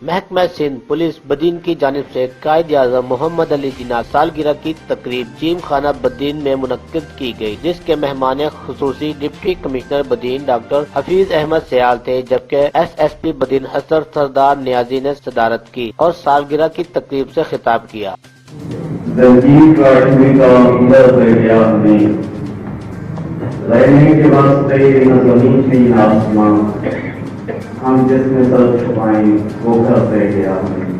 محکمہ سندھ پولیس بدین کی جانب سے قائد اعظم محمد علی جناح سالگرہ کی تقریب جیم خانہ بدین میں منعقد کی گئی، جس کے مہمان خصوصی ڈپٹی کمشنر بدین ڈاکٹر حفیظ احمد سیال تھے، جبکہ ایس ایس پی بدین حضرت سردار نیازی نے صدارت کی اور سالگرہ کی تقریب سے خطاب کیا۔ زنجیر کاٹنے کا ادھر سے گیا ہمیں، رہنے کے واسطے نہ زمین تھی نہ آسمان، ہم جس میں سر چھپائیں وہ گھر سے گیا ہمیں۔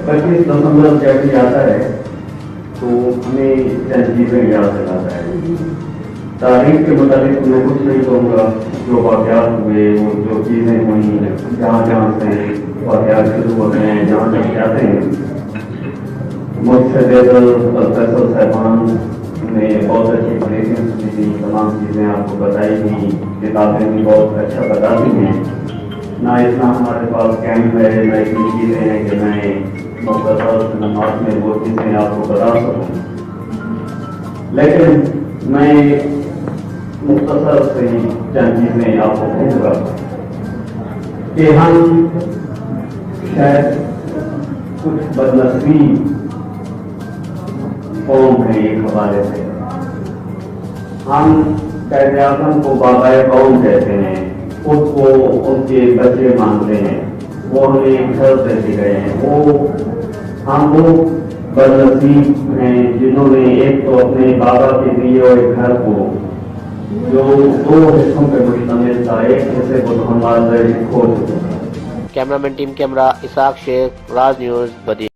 25 دسمبر جب بھی آتا ہے تو ہمیں چند چیزیں یاد دلاتا ہے۔ تاریخ کے متعلق میں کچھ نہیں کہوں گا، جو واقعات ہوئے، وہ جو چیزیں ہوئیں، جہاں جہاں سے واقعات شروع ہوتے ہیں، جہاں تک جاتے ہیں، مجھ سے بہتر فیصل صاحبان نے بہت اچھی پریزنٹس دی تھی، تمام چیزیں آپ کو بتائی تھیں، کتابیں بھی بہت اچھا بتاتی ہیں۔ نہ اتنا ہمارے پاس کیمپ ہے، نہ اتنی چیزیں ہیں کہ میں مختصر نماز میں وہ چیزیں آپ کو بتا سکوں، لیکن میں مختصر سے چند چیزیں آپ کو کہوں گا کہ ہم شاید کچھ بدنصیب قوم ہے۔ ایک حوالے سے ہم قائد اعظم کو بابائے قوم کہتے ہیں، خود کو ان کے بچے مانتے ہیں، وہ ہمیں گھر دیتے گئے ہیں۔ ہم وہ بدنصیب ہیں جنہوں نے ایک تو اپنے بابا کے دیے ہوئے گھر کو، جو 2 حصوں پہ مشتمل تھا، ایک حصے کو تو ہم آج کھو چکے ہیں۔ کیمرہ مین ٹیم کیمرہ اسحاق شیخ، راج نیوز بدین۔